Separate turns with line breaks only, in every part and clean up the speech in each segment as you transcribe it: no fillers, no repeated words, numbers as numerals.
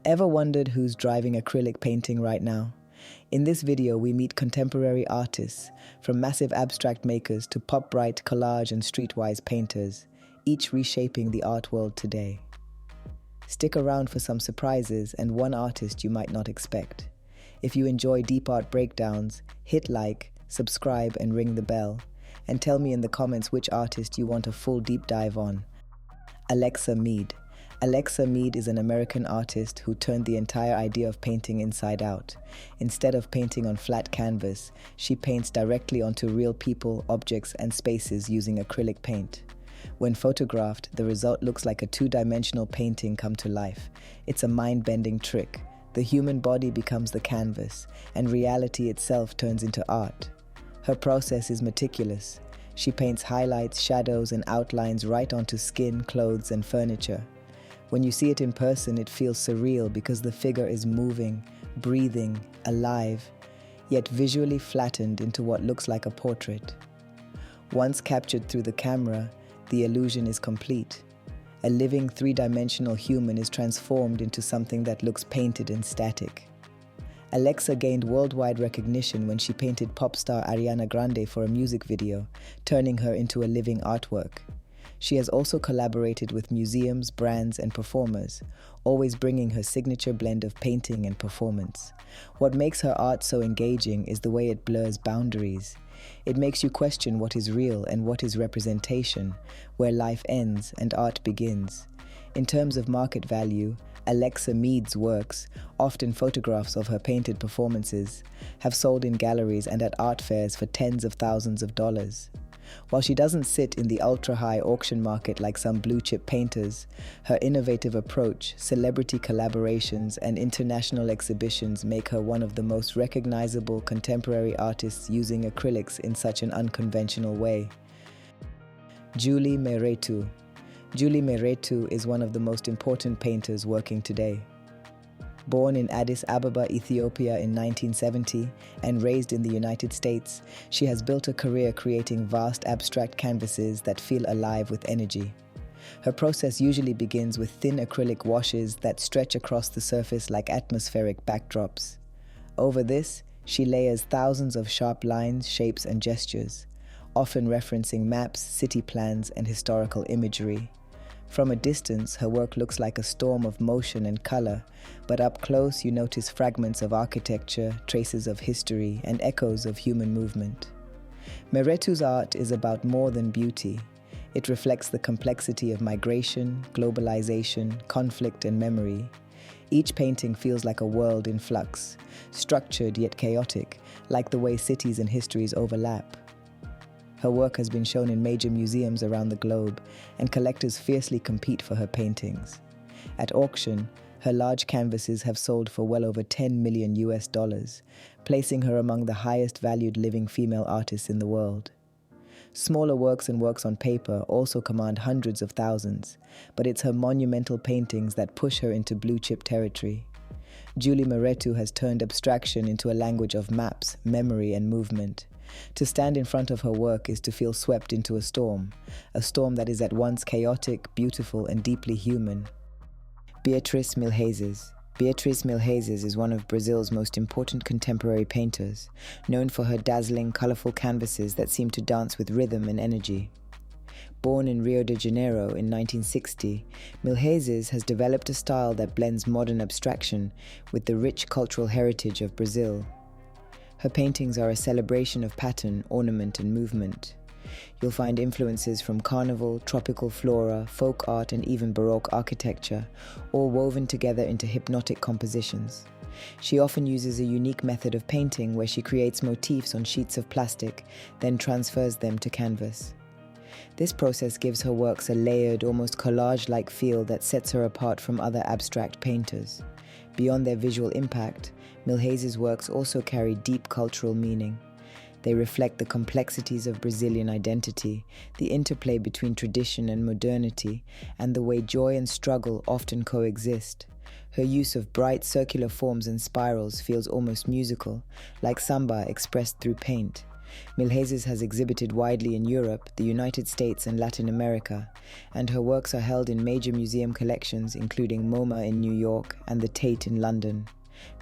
Ever wondered who's driving acrylic painting right now? In this video, we meet contemporary artists, from massive abstract makers to pop-bright collage and streetwise painters, each reshaping the art world today. Stick around for some surprises and one artist you might not expect. If you enjoy deep art breakdowns, hit like, subscribe and ring the bell, and tell me in the comments which artist you want a full deep dive on. Meade. Meade is an American artist who turned the entire idea of painting inside out. Instead of painting on flat canvas, she paints directly onto real people, objects, and spaces using acrylic paint. When photographed, the result looks like a two-dimensional painting come to life. It's a mind-bending trick. The human body becomes the canvas, and reality itself turns into art. Her process is meticulous. She paints highlights, shadows, and outlines right onto skin, clothes, and furniture. When you see it in person, it feels surreal because the figure is moving, breathing, alive, yet visually flattened into what looks like a portrait. Once captured through the camera, the illusion is complete. A living three-dimensional human is transformed into something that looks painted and static. Alexa gained worldwide recognition when she painted pop star Ariana Grande for a music video, turning her into a living artwork. She has also collaborated with museums, brands, and performers, always bringing her signature blend of painting and performance. What makes her art so engaging is the way it blurs boundaries. It makes you question what is real and what is representation, where life ends and art begins. In terms of market value, Meade's works, often photographs of her painted performances, have sold in galleries and at art fairs for tens of thousands of dollars. While she doesn't sit in the ultra-high auction market like some blue-chip painters, her innovative approach, celebrity collaborations, and international exhibitions make her one of the most recognizable contemporary artists using acrylics in such an unconventional way. Mehretu. Mehretu is one of the most important painters working today. Born in Addis Ababa, Ethiopia in 1970 and raised in the United States, she has built a career creating vast abstract canvases that feel alive with energy. Her process usually begins with thin acrylic washes that stretch across the surface like atmospheric backdrops. Over this, she layers thousands of sharp lines, shapes, and gestures, often referencing maps, city plans, and historical imagery. From a distance, her work looks like a storm of motion and color, but up close you notice fragments of architecture, traces of history, and echoes of human movement. Mehretu's art is about more than beauty. It reflects the complexity of migration, globalization, conflict, and memory. Each painting feels like a world in flux, structured yet chaotic, like the way cities and histories overlap. Her work has been shown in major museums around the globe, and collectors fiercely compete for her paintings. At auction, her large canvases have sold for well over $10 million, placing her among the highest valued living female artists in the world. Smaller works and works on paper also command hundreds of thousands, but it's her monumental paintings that push her into blue-chip territory. Mehretu has turned abstraction into a language of maps, memory, and movement. To stand in front of her work is to feel swept into a storm that is at once chaotic, beautiful, and deeply human. Beatriz Milhazes. Beatriz Milhazes is one of Brazil's most important contemporary painters, known for her dazzling, colorful canvases that seem to dance with rhythm and energy. Born in Rio de Janeiro in 1960, Milhazes has developed a style that blends modern abstraction with the rich cultural heritage of Brazil. Her paintings are a celebration of pattern, ornament, and movement. You'll find influences from carnival, tropical flora, folk art, and even Baroque architecture, all woven together into hypnotic compositions. She often uses a unique method of painting where she creates motifs on sheets of plastic, then transfers them to canvas. This process gives her works a layered, almost collage-like feel that sets her apart from other abstract painters. Beyond their visual impact, Milhazes' works also carry deep cultural meaning. They reflect the complexities of Brazilian identity, the interplay between tradition and modernity, and the way joy and struggle often coexist. Her use of bright circular forms and spirals feels almost musical, like samba expressed through paint. Milhazes has exhibited widely in Europe, the United States, and Latin America, and her works are held in major museum collections including MoMA in New York and the Tate in London.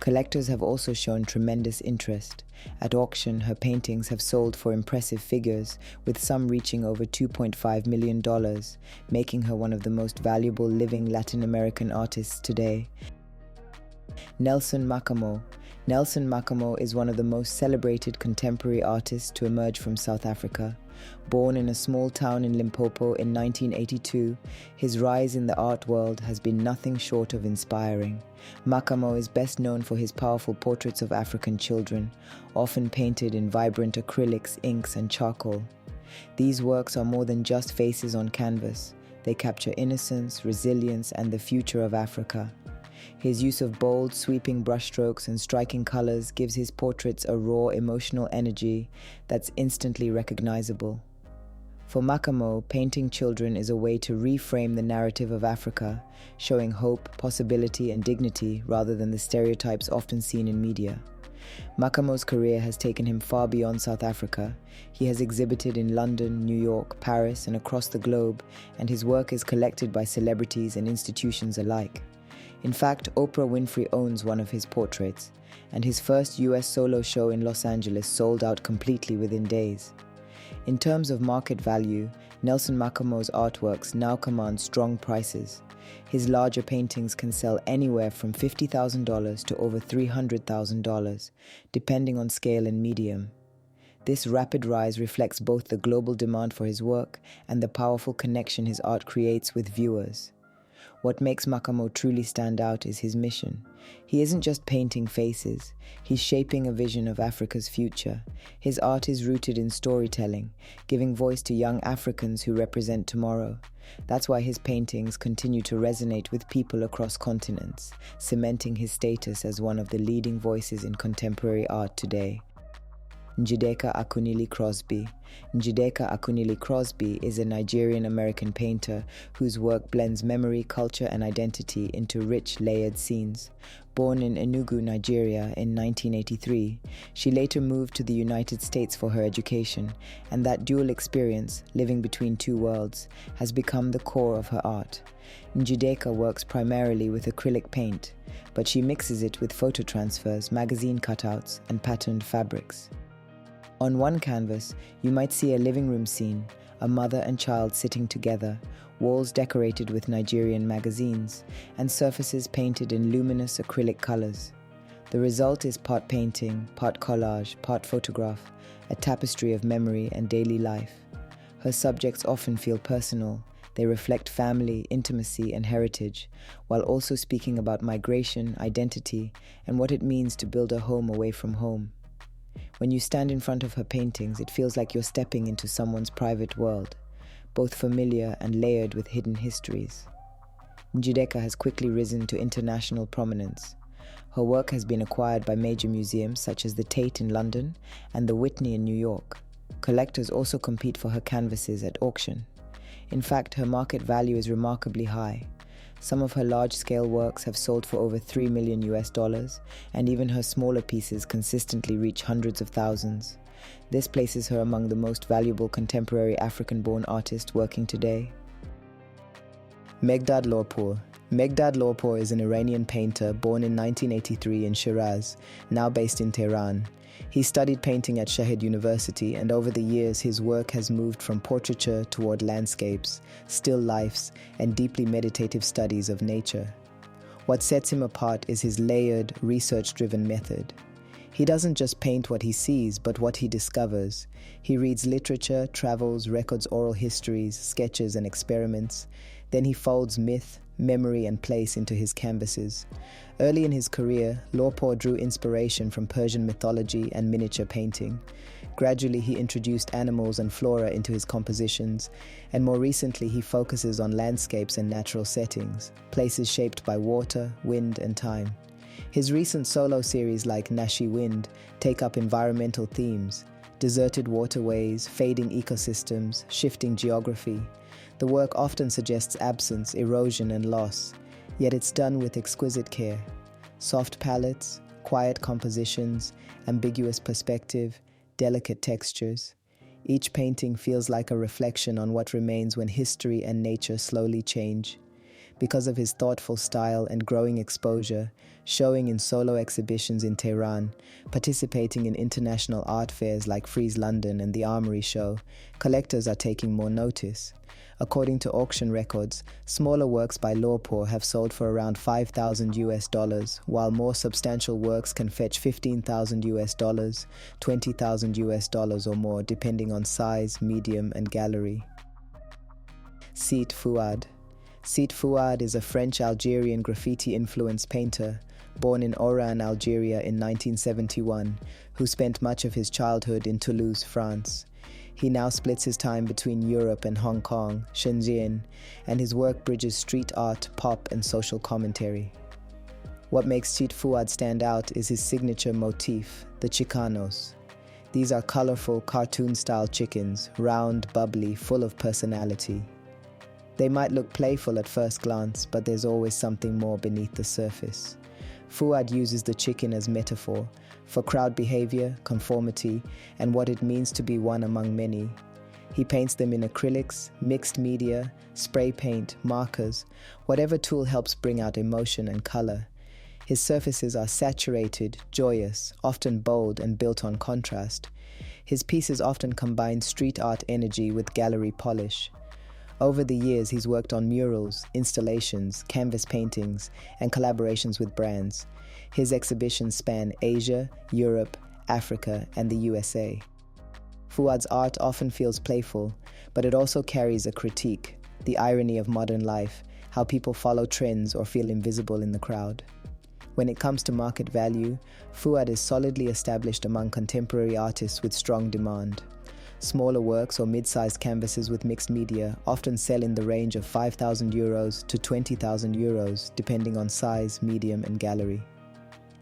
Collectors have also shown tremendous interest. At auction, her paintings have sold for impressive figures, with some reaching over $2.5 million, making her one of the most valuable living Latin American artists today. Nelson Makamo. Nelson Makamo is one of the most celebrated contemporary artists to emerge from South Africa. Born in a small town in Limpopo in 1982, his rise in the art world has been nothing short of inspiring. Makamo is best known for his powerful portraits of African children, often painted in vibrant acrylics, inks, and charcoal. These works are more than just faces on canvas. They capture innocence, resilience, and the future of Africa. His use of bold, sweeping brushstrokes and striking colors gives his portraits a raw, emotional energy that's instantly recognizable. For Makamo, painting children is a way to reframe the narrative of Africa, showing hope, possibility, and dignity rather than the stereotypes often seen in media. Makamo's career has taken him far beyond South Africa. He has exhibited in London, New York, Paris, and across the globe, and his work is collected by celebrities and institutions alike. In fact, Oprah Winfrey owns one of his portraits, and his first US solo show in Los Angeles sold out completely within days. In terms of market value, Nelson Makamo's artworks now command strong prices. His larger paintings can sell anywhere from $50,000 to over $300,000, depending on scale and medium. This rapid rise reflects both the global demand for his work and the powerful connection his art creates with viewers. What makes Makamo truly stand out is his mission. He isn't just painting faces, he's shaping a vision of Africa's future. His art is rooted in storytelling, giving voice to young Africans who represent tomorrow. That's why his paintings continue to resonate with people across continents, cementing his status as one of the leading voices in contemporary art today. Njideka Akunyili Crosby. Njideka Akunyili Crosby is a Nigerian-American painter whose work blends memory, culture, and identity into rich, layered scenes. Born in Enugu, Nigeria in 1983, she later moved to the United States for her education, and that dual experience, living between two worlds, has become the core of her art. Njideka works primarily with acrylic paint, but she mixes it with photo transfers, magazine cutouts, and patterned fabrics. On one canvas, you might see a living room scene, a mother and child sitting together, walls decorated with Nigerian magazines, and surfaces painted in luminous acrylic colors. The result is part painting, part collage, part photograph, a tapestry of memory and daily life. Her subjects often feel personal. They reflect family, intimacy, and heritage, while also speaking about migration, identity, and what it means to build a home away from home. When you stand in front of her paintings, it feels like you're stepping into someone's private world, both familiar and layered with hidden histories. Njideka has quickly risen to international prominence. Her work has been acquired by major museums such as the Tate in London and the Whitney in New York. Collectors also compete for her canvases at auction. In fact, her market value is remarkably high. Some of her large-scale works have sold for over $3 million, and even her smaller pieces consistently reach hundreds of thousands. This places her among the most valuable contemporary African-born artists working today. Meghdad Lorpour. Meghdad Lorpour is an Iranian painter born in 1983 in Shiraz, now based in Tehran. He studied painting at Shahid University, and over the years his work has moved from portraiture toward landscapes, still lifes, and deeply meditative studies of nature. What sets him apart is his layered, research-driven method. He doesn't just paint what he sees, but what he discovers. He reads literature, travels, records oral histories, sketches, and experiments. Then he folds myth, memory, and place into his canvases. Early in his career, Lorpour drew inspiration from Persian mythology and miniature painting. Gradually, he introduced animals and flora into his compositions, and more recently he focuses on landscapes and natural settings, places shaped by water, wind, and time. His recent solo series like Nashi Wind take up environmental themes, deserted waterways, fading ecosystems, shifting geography. The work often suggests absence, erosion, and loss, yet it's done with exquisite care. Soft palettes, quiet compositions, ambiguous perspective, delicate textures. Each painting feels like a reflection on what remains when history and nature slowly change. Because of his thoughtful style and growing exposure, showing in solo exhibitions in Tehran, participating in international art fairs like Frieze London and the Armory Show, collectors are taking more notice. According to auction records, smaller works by Lorpour have sold for around $5,000, while more substantial works can fetch $15,000, $20,000 or more, depending on size, medium, and gallery. Ceet Fouad. Ceet Fouad is a French-Algerian graffiti-influenced painter, born in Oran, Algeria in 1971, who spent much of his childhood in Toulouse, France. He now splits his time between Europe and Hong Kong, Shenzhen, and his work bridges street art, pop, and social commentary. What makes Ceet Fouad stand out is his signature motif, the Chicanos. These are colorful, cartoon-style chickens, round, bubbly, full of personality. They might look playful at first glance, but there's always something more beneath the surface. Fouad uses the chicken as metaphor for crowd behavior, conformity, and what it means to be one among many. He paints them in acrylics, mixed media, spray paint, markers, whatever tool helps bring out emotion and color. His surfaces are saturated, joyous, often bold and built on contrast. His pieces often combine street art energy with gallery polish. Over the years, he's worked on murals, installations, canvas paintings, and collaborations with brands. His exhibitions span Asia, Europe, Africa, and the USA. Fouad's art often feels playful, but it also carries a critique, the irony of modern life, how people follow trends or feel invisible in the crowd. When it comes to market value, Fouad is solidly established among contemporary artists with strong demand. Smaller works or mid-sized canvases with mixed media often sell in the range of €5,000 to €20,000, depending on size, medium, and gallery.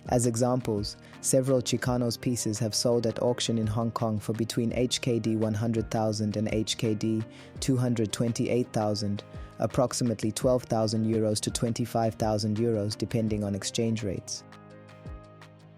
As examples, several Chicanos pieces have sold at auction in Hong Kong for between HKD 100,000 and HKD 228,000, approximately €12,000 to €25,000, depending on exchange rates.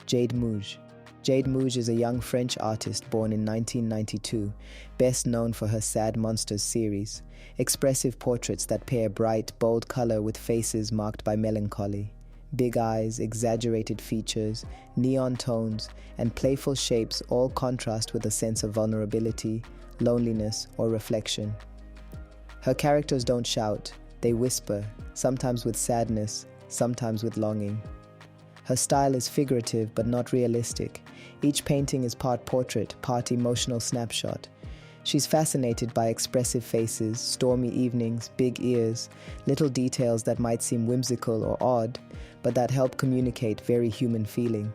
Jade Mouge. Jade Mouge is a young French artist born in 1992, best known for her Sad Monsters series, expressive portraits that pair bright, bold color with faces marked by melancholy. Big eyes, exaggerated features, neon tones, and playful shapes all contrast with a sense of vulnerability, loneliness, or reflection. Her characters don't shout, they whisper, sometimes with sadness, sometimes with longing. Her style is figurative but not realistic. Each painting is part portrait, part emotional snapshot. She's fascinated by expressive faces, stormy evenings, big ears, little details that might seem whimsical or odd, but that help communicate very human feeling.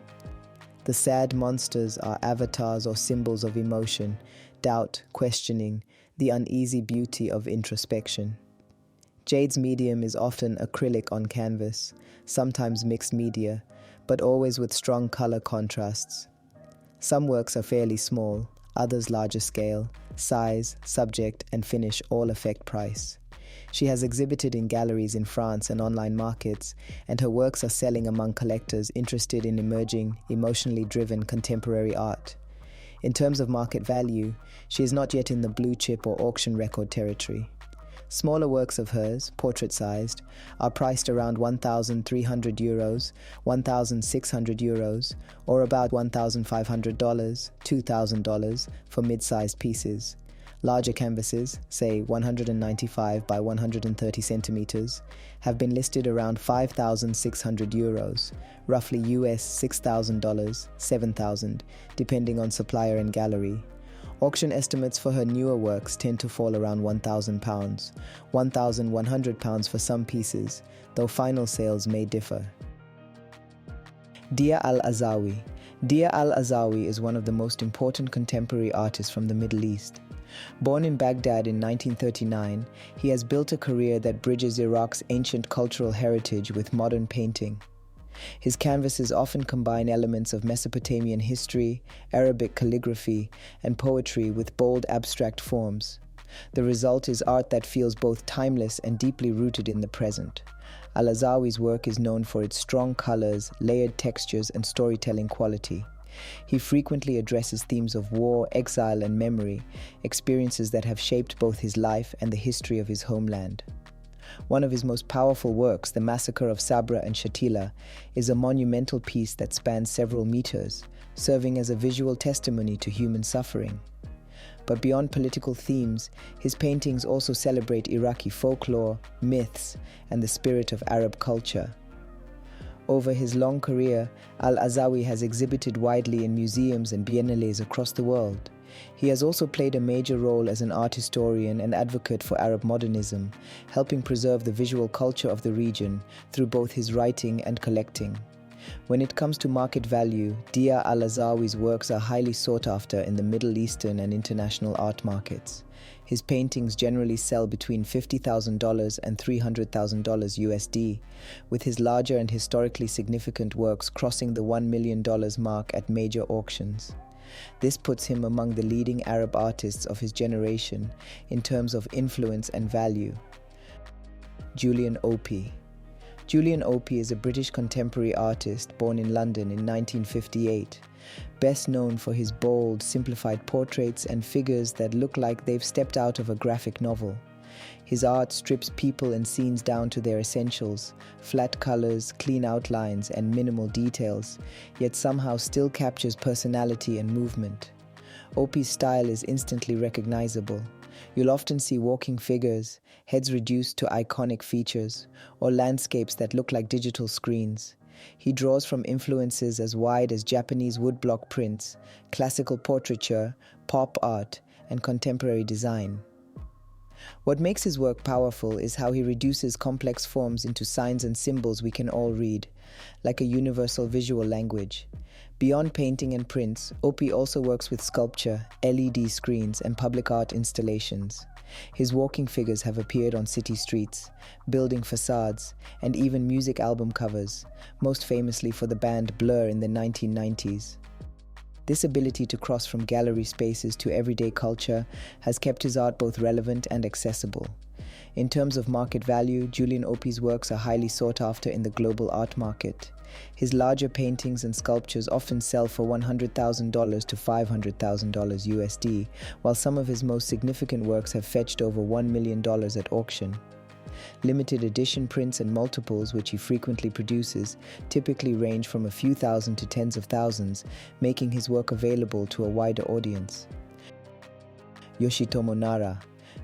The sad monsters are avatars or symbols of emotion, doubt, questioning, the uneasy beauty of introspection. Jade's medium is often acrylic on canvas, sometimes mixed media, but always with strong color contrasts. Some works are fairly small, others larger scale. Size, subject, and finish all affect price. She has exhibited in galleries in France and online markets, and her works are selling among collectors interested in emerging, emotionally driven contemporary art. In terms of market value, she is not yet in the blue chip or auction record territory. Smaller works of hers, portrait-sized, are priced around €1,300, €1,600, or about $1,500, $2,000 for mid-sized pieces. Larger canvases, say 195 by 130 centimeters, have been listed around €5,600, roughly US $6,000, $7,000, depending on supplier and gallery. Auction estimates for her newer works tend to fall around £1,000, £1,100 for some pieces, though final sales may differ. Dia Al-Azzawi. Dia Al-Azzawi is one of the most important contemporary artists from the Middle East. Born in Baghdad in 1939, he has built a career that bridges Iraq's ancient cultural heritage with modern painting. His canvases often combine elements of Mesopotamian history, Arabic calligraphy, and poetry with bold abstract forms. The result is art that feels both timeless and deeply rooted in the present. Al-Azzawi's work is known for its strong colors, layered textures, and storytelling quality. He frequently addresses themes of war, exile, and memory, experiences that have shaped both his life and the history of his homeland. One of his most powerful works, The Massacre of Sabra and Shatila, is a monumental piece that spans several meters, serving as a visual testimony to human suffering. But beyond political themes, his paintings also celebrate Iraqi folklore, myths, and the spirit of Arab culture. Over his long career, Al-Azzawi has exhibited widely in museums and biennales across the world. He has also played a major role as an art historian and advocate for Arab modernism, helping preserve the visual culture of the region through both his writing and collecting. When it comes to market value, Dia Al-Azzawi's works are highly sought after in the Middle Eastern and international art markets. His paintings generally sell between $50,000 and $300,000 USD, with his larger and historically significant works crossing the $1 million mark at major auctions. This puts him among the leading Arab artists of his generation in terms of influence and value. Julian Opie. Julian Opie is a British contemporary artist born in London in 1958, best known for his bold, simplified portraits and figures that look like they've stepped out of a graphic novel. His art strips people and scenes down to their essentials, flat colors, clean outlines, and minimal details, yet somehow still captures personality and movement. Opie's style is instantly recognizable. You'll often see walking figures, heads reduced to iconic features, or landscapes that look like digital screens. He draws from influences as wide as Japanese woodblock prints, classical portraiture, pop art, and contemporary design. What makes his work powerful is how he reduces complex forms into signs and symbols we can all read, like a universal visual language. Beyond painting and prints, Opie also works with sculpture, LED screens, and public art installations. His walking figures have appeared on city streets, building facades, and even music album covers, most famously for the band Blur in the 1990s. This ability to cross from gallery spaces to everyday culture has kept his art both relevant and accessible. In terms of market value, Julian Opie's works are highly sought after in the global art market. His larger paintings and sculptures often sell for $100,000 to $500,000 USD, while some of his most significant works have fetched over $1 million at auction. Limited edition prints and multiples, which he frequently produces, typically range from a few thousand to tens of thousands, making his work available to a wider audience. Yoshitomo Nara.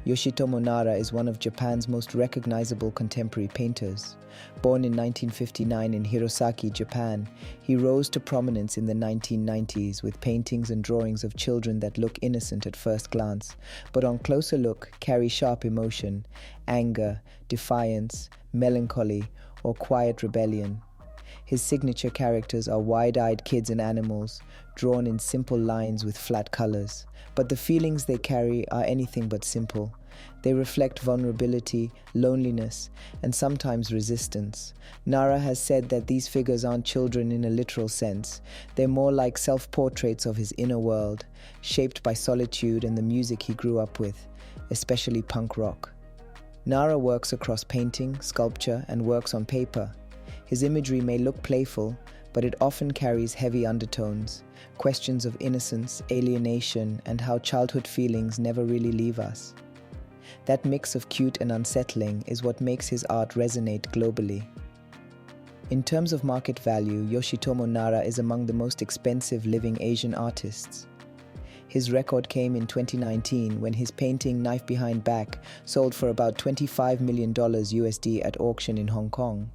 Yoshitomo Nara is one of Japan's most recognizable contemporary painters. Born in 1959 in Hirosaki, Japan, he rose to prominence in the 1990s with paintings and drawings of children that look innocent at first glance, but on closer look carry sharp emotion, anger, defiance, melancholy, or quiet rebellion. His signature characters are wide-eyed kids and animals, drawn in simple lines with flat colors. But the feelings they carry are anything but simple. They reflect vulnerability, loneliness, and sometimes resistance. Nara has said that these figures aren't children in a literal sense. They're more like self-portraits of his inner world, shaped by solitude and the music he grew up with, especially punk rock. Nara works across painting, sculpture, and works on paper. His imagery may look playful, but it often carries heavy undertones, questions of innocence, alienation, and how childhood feelings never really leave us. That mix of cute and unsettling is what makes his art resonate globally. In terms of market value, Yoshitomo Nara is among the most expensive living Asian artists. His record came in 2019 when his painting Knife Behind Back sold for about $25 million USD at auction in Hong Kong.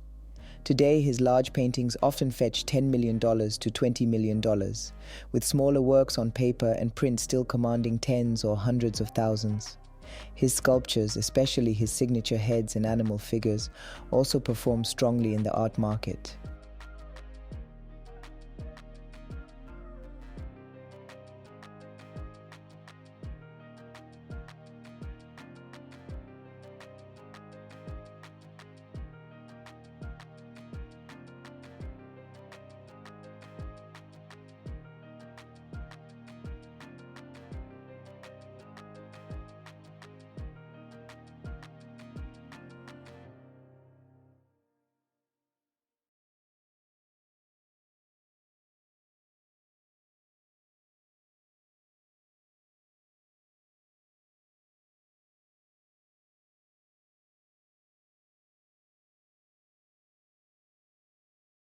Today, his large paintings often fetch $10 million to $20 million, with smaller works on paper and print still commanding tens or hundreds of thousands. His sculptures, especially his signature heads and animal figures, also perform strongly in the art market.